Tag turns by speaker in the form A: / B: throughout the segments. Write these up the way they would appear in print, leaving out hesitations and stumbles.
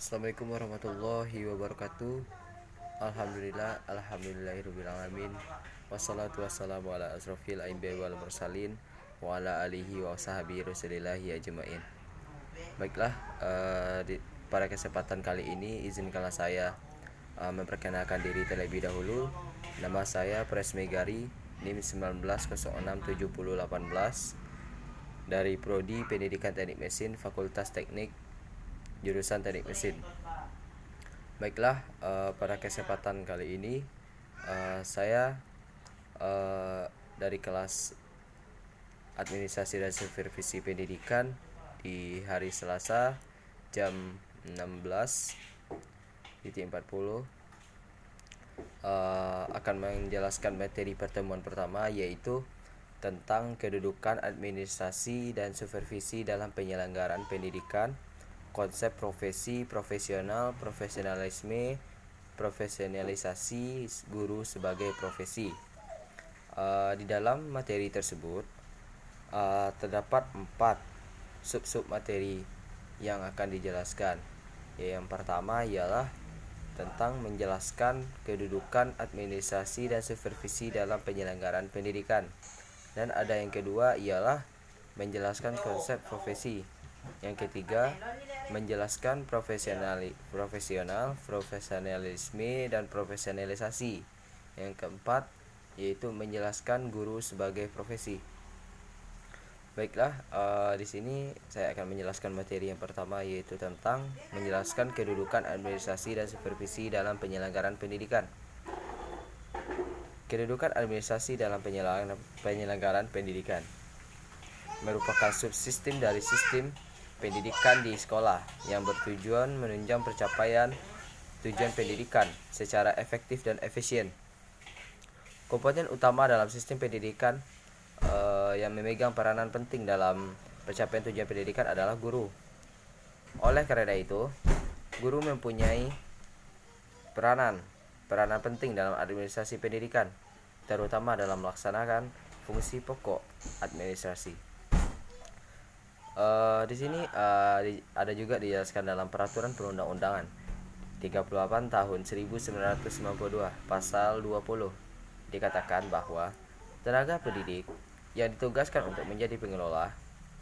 A: Assalamualaikum warahmatullahi wabarakatuh. Alhamdulillahirobbilalamin. Wassalatu wassalamu ala asrofil anbiya'i wal mursalin wa ala alihi wa sahbihi rasulillahi ajmain. Baiklah, pada kesempatan kali ini izinkanlah saya memperkenalkan diri terlebih dahulu. Nama saya Presmegari, NIM 19067018 dari Prodi Pendidikan Teknik Mesin, Fakultas Teknik, jurusan Teknik Mesin. Baiklah, pada kesempatan kali ini saya dari kelas Administrasi dan Supervisi Pendidikan di hari Selasa jam 16.40 akan menjelaskan materi pertemuan pertama, yaitu tentang kedudukan administrasi dan supervisi dalam penyelenggaraan pendidikan, konsep profesi, profesional, profesionalisme, profesionalisasi guru sebagai profesi. Di dalam materi tersebut terdapat 4 sub materi yang akan dijelaskan. Yang pertama ialah tentang menjelaskan kedudukan administrasi dan supervisi dalam penyelenggaraan pendidikan. Dan ada yang kedua ialah menjelaskan konsep profesi. Yang ketiga, menjelaskan profesionalisme dan profesionalisasi. Yang keempat, yaitu menjelaskan guru sebagai profesi. Baiklah, di sini saya akan menjelaskan materi yang pertama, yaitu tentang menjelaskan kedudukan administrasi dan supervisi dalam penyelenggaraan pendidikan. Kedudukan administrasi dalam penyelenggaraan pendidikan merupakan subsistem dari sistem pendidikan di sekolah yang bertujuan menunjang pencapaian tujuan pendidikan secara efektif dan efisien. Komponen utama dalam sistem pendidikan yang memegang peranan penting dalam pencapaian tujuan pendidikan adalah guru. Oleh karena itu, guru mempunyai peranan penting dalam administrasi pendidikan, terutama dalam melaksanakan fungsi pokok administrasi. Di sini ada juga dijelaskan dalam Peraturan Perundang-undangan 38 tahun 1992 pasal 20 dikatakan bahwa tenaga pendidik yang ditugaskan untuk menjadi pengelola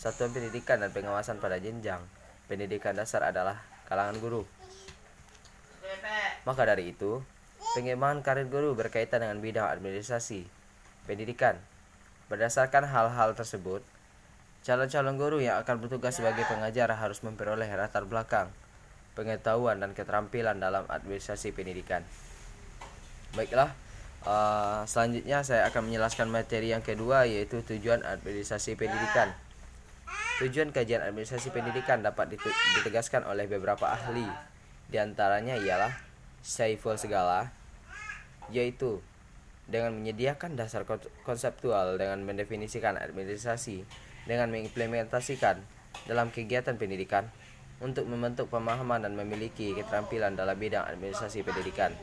A: satuan pendidikan dan pengawasan pada jenjang pendidikan dasar adalah kalangan guru. Maka dari itu, pengembangan karir guru berkaitan dengan bidang administrasi pendidikan. Berdasarkan hal-hal tersebut, calon-calon guru yang akan bertugas sebagai pengajar harus memperoleh latar belakang, pengetahuan, dan keterampilan dalam administrasi pendidikan. Baiklah, selanjutnya saya akan menjelaskan materi yang kedua, yaitu tujuan administrasi pendidikan. Tujuan kajian administrasi pendidikan dapat ditegaskan oleh beberapa ahli. Di antaranya ialah Saiful Segala, yaitu dengan menyediakan dasar konseptual dengan mendefinisikan administrasi dengan mengimplementasikan dalam kegiatan pendidikan untuk membentuk pemahaman dan memiliki keterampilan dalam bidang administrasi pendidikan.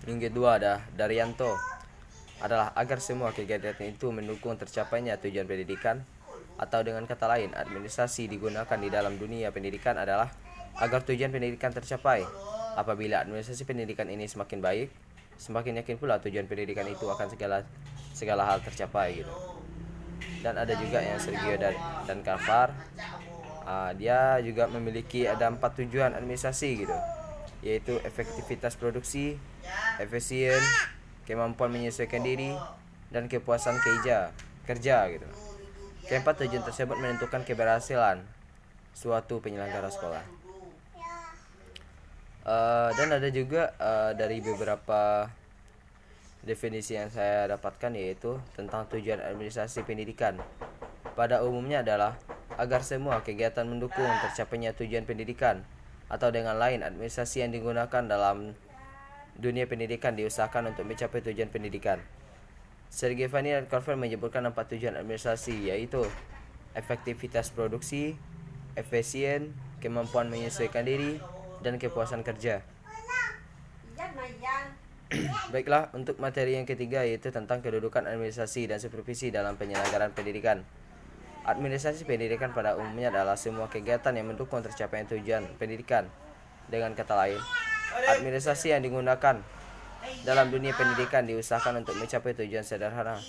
A: Yang kedua ada Daryanto, adalah agar semua kegiatan itu mendukung tercapainya tujuan pendidikan, atau dengan kata lain, administrasi digunakan di dalam dunia pendidikan adalah agar tujuan pendidikan tercapai. Apabila administrasi pendidikan ini semakin baik, semakin yakin pula tujuan pendidikan itu akan segala hal tercapai gitu. Dan ada juga yang Sergio dan Kafar, dia juga memiliki ada 4 tujuan administrasi gitu, yaitu efektivitas produksi, efisien, kemampuan menyesuaikan diri, dan kepuasan kerja gitu. Keempat tujuan tersebut menentukan keberhasilan suatu penyelenggara sekolah. Dan ada juga dari beberapa definisi yang saya dapatkan, yaitu tentang tujuan administrasi pendidikan. Pada umumnya adalah agar semua kegiatan mendukung tercapainya tujuan pendidikan, atau dengan lain, administrasi yang digunakan dalam dunia pendidikan diusahakan untuk mencapai tujuan pendidikan. Sergevani dan Korfer menyebutkan 4 tujuan administrasi, yaitu efektivitas produksi, efisien, kemampuan menyesuaikan diri, dan kepuasan kerja. Baiklah, untuk materi yang ketiga, yaitu tentang kedudukan administrasi dan supervisi dalam penyelenggaraan pendidikan. Administrasi pendidikan pada umumnya adalah semua kegiatan yang mendukung tercapainya tujuan pendidikan, Dengan kata lain, administrasi yang digunakan dalam dunia pendidikan diusahakan untuk mencapai tujuan sederhana.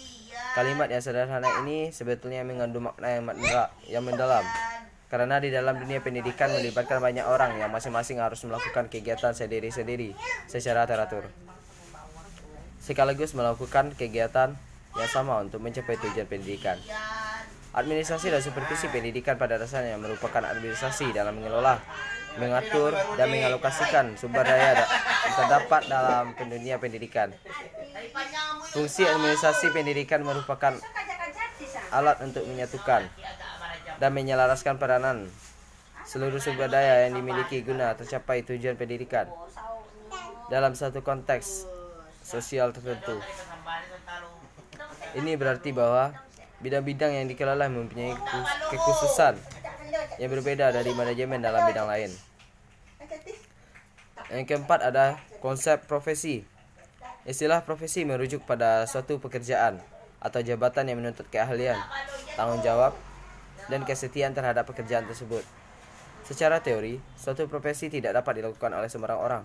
A: Kalimat yang sederhana ini sebetulnya mengandung makna yang mendalam, karena di dalam dunia pendidikan melibatkan banyak orang yang masing-masing harus melakukan kegiatan sendiri-sendiri secara teratur, sekaligus melakukan kegiatan yang sama untuk mencapai tujuan pendidikan. Administrasi dan supervisi pendidikan pada dasarnya merupakan administrasi dalam mengelola, mengatur, dan mengalokasikan sumber daya yang terdapat dalam dunia pendidikan. Fungsi administrasi pendidikan merupakan alat untuk menyatukan dan menyelaraskan peranan seluruh sumber daya yang dimiliki guna tercapai tujuan pendidikan dalam satu konteks sosial tertentu. Ini berarti bahwa bidang-bidang yang dikelola mempunyai kekhususan yang berbeda dari manajemen dalam bidang lain. Yang keempat ada konsep profesi. Istilah profesi merujuk pada suatu pekerjaan atau jabatan yang menuntut keahlian, tanggung jawab, dan kesetiaan terhadap pekerjaan tersebut. Secara teori, suatu profesi tidak dapat dilakukan oleh sembarang orang.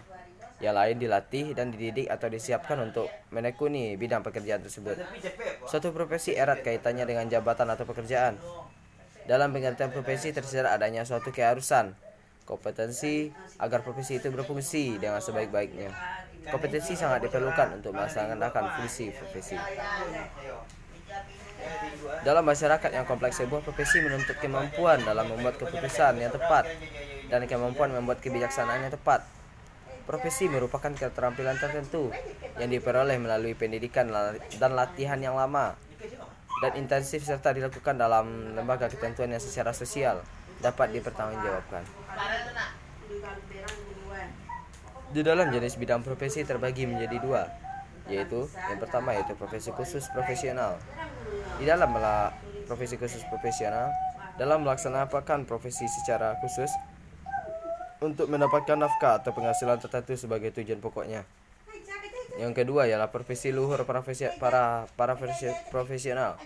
A: Yang lain dilatih dan dididik atau disiapkan untuk menekuni bidang pekerjaan tersebut. Suatu profesi erat kaitannya dengan jabatan atau pekerjaan. Dalam pengertian profesi tersirat adanya suatu keharusan, kompetensi agar profesi itu berfungsi dengan sebaik-baiknya. Kompetensi sangat diperlukan untuk melaksanakan fungsi profesi. Dalam masyarakat yang kompleks, sebuah profesi menuntut kemampuan dalam membuat keputusan yang tepat dan kemampuan membuat kebijaksanaan yang tepat. Profesi merupakan keterampilan tertentu yang diperoleh melalui pendidikan dan latihan yang lama dan intensif serta dilakukan dalam lembaga ketentuan yang secara sosial dapat dipertanggungjawabkan. Di dalam jenis bidang profesi terbagi menjadi dua, yaitu yang pertama yaitu profesi khusus profesional. Di dalam profesi khusus profesional, dalam melaksanakan profesi secara khusus untuk mendapatkan nafkah atau penghasilan tertentu sebagai tujuan pokoknya. Yang kedua ialah profesi luhur para profesional,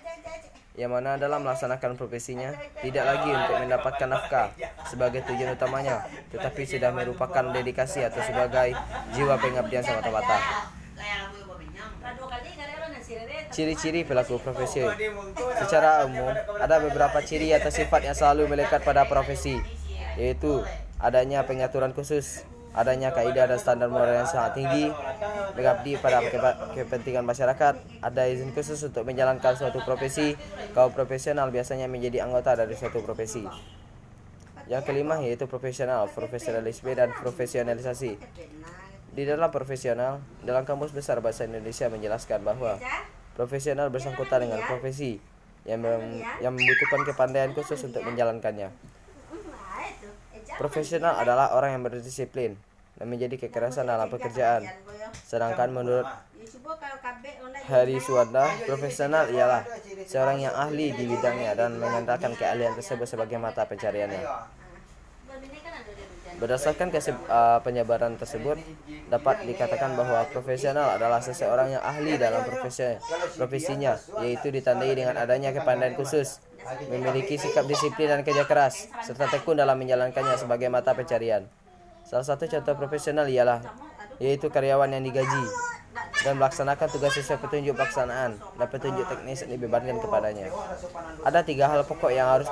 A: yang mana dalam melaksanakan profesinya tidak lagi untuk mendapatkan nafkah sebagai tujuan utamanya, tetapi sudah merupakan dedikasi atau sebagai jiwa pengabdian semata-mata. Ciri-ciri pelaku profesi. Secara umum, ada beberapa ciri atau sifat yang selalu melekat pada profesi, yaitu adanya pengaturan khusus, adanya kaidah dan standar moral yang sangat tinggi, mengabdi pada kepentingan masyarakat, ada izin khusus untuk menjalankan suatu profesi. Kaum profesional biasanya menjadi anggota dari suatu profesi. Yang kelima yaitu profesionalisme dan profesionalisasi. Di dalam profesional, dalam Kamus Besar Bahasa Indonesia menjelaskan bahwa profesional bersangkutan dengan profesi yang membutuhkan kepandaian khusus untuk menjalankannya. Profesional adalah orang yang berdisiplin dan menjadi kekerasan dalam pekerjaan. Sedangkan menurut Hari Suwanda, profesional ialah seorang yang ahli di bidangnya dan mengandalkan keahlian tersebut sebagai mata pencariannya. Berdasarkan penyebaran tersebut, dapat dikatakan bahwa profesional adalah seseorang yang ahli dalam profesinya, yaitu ditandai dengan adanya kepandaian khusus, memiliki sikap disiplin dan kerja keras, serta tekun dalam menjalankannya sebagai mata pencarian. Salah satu contoh profesional yaitu karyawan yang digaji dan melaksanakan tugas sesuai petunjuk pelaksanaan dan petunjuk teknis yang dibebankan kepadanya. Ada 3 hal pokok yang harus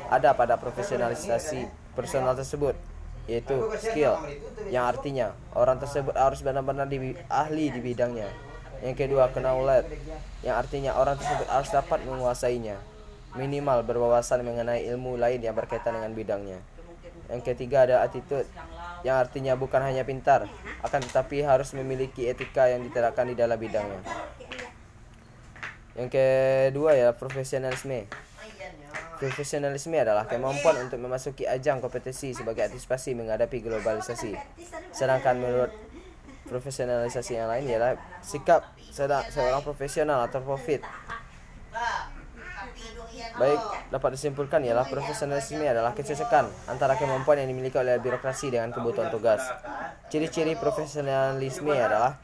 A: ada pada profesionalisasi personal tersebut, yaitu skill, yang artinya orang tersebut harus benar-benar ahli di bidangnya. Yang kedua, knowledge, yang artinya orang tersebut harus dapat menguasainya, minimal berwawasan mengenai ilmu lain yang berkaitan dengan bidangnya. Yang ketiga ada attitude, yang artinya bukan hanya pintar, akan tetapi harus memiliki etika yang diterapkan di dalam bidangnya. Yang kedua ya profesionalisme. Profesionalisme adalah kemampuan untuk memasuki ajang kompetisi sebagai antisipasi menghadapi globalisasi. Sedangkan menurut profesionalisasi yang lain ialah sikap seorang profesional atau profit. Baik, dapat disimpulkan ialah profesionalisme adalah kecocokan antara kemampuan yang dimiliki oleh birokrasi dengan kebutuhan tugas. Ciri-ciri profesionalisme adalah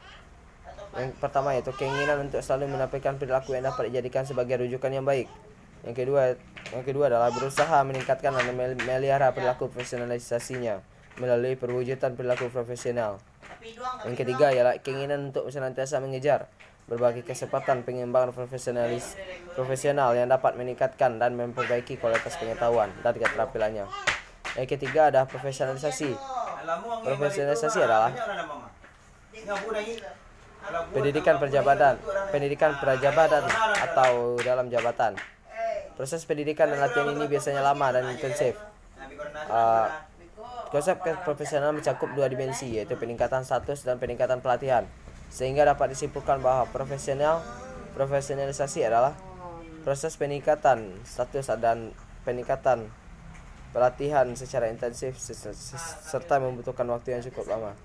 A: yang pertama yaitu keinginan untuk selalu menampilkan perilaku yang dapat dijadikan sebagai rujukan yang baik. Yang kedua adalah berusaha meningkatkan dan memelihara perilaku profesionalisasinya. melalui perwujudan perilaku profesional. Yang ketiga ialah keinginan untuk senantiasa mengejar berbagai kesempatan pengembangan profesional yang dapat meningkatkan dan memperbaiki kualitas pengetahuan dan keterampilannya. Yang ketiga adalah profesionalisasi. Profesionalisasi adalah pendidikan prajabatan atau dalam jabatan. Proses pendidikan dan latihan ini biasanya lama dan intensif. Konsep profesional mencakup dua dimensi, yaitu peningkatan status dan peningkatan pelatihan, sehingga dapat disimpulkan bahwa profesionalisasi adalah proses peningkatan status dan peningkatan pelatihan secara intensif serta membutuhkan waktu yang cukup lama.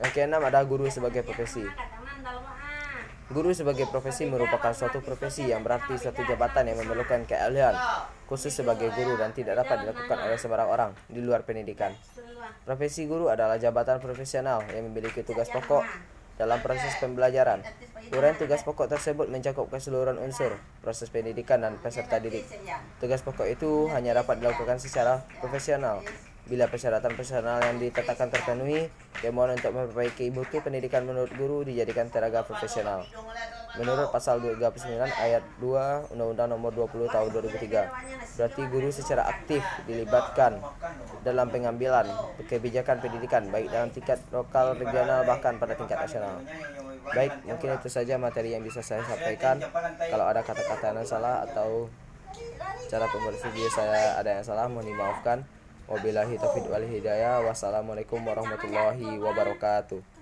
A: Yang keenam adalah guru sebagai profesi. Guru sebagai profesi merupakan suatu profesi yang berarti suatu jabatan yang memerlukan keahlian khusus sebagai guru dan tidak dapat dilakukan oleh sembarang orang di luar pendidikan. Profesi guru adalah jabatan profesional yang memiliki tugas pokok dalam proses pembelajaran. Uraian tugas pokok tersebut mencakup keseluruhan unsur proses pendidikan dan peserta didik. Tugas pokok itu hanya dapat dilakukan secara profesional bila persyaratan personal yang ditetapkan terpenuhi. Kemauan untuk memperbaiki mutu pendidikan menurut guru dijadikan tenaga profesional. Menurut pasal 39 ayat 2 Undang-Undang Nomor 20 Tahun 2003, berarti guru secara aktif dilibatkan dalam pengambilan kebijakan pendidikan baik dalam tingkat lokal, regional, bahkan pada tingkat nasional. Baik, mungkin itu saja materi yang bisa saya sampaikan. Kalau ada kata-kata yang salah atau cara pembuat video saya ada yang salah, mohon dimaafkan. Wabillahi taufiq wal hidayah. Wassalamualaikum warahmatullahi wabarakatuh.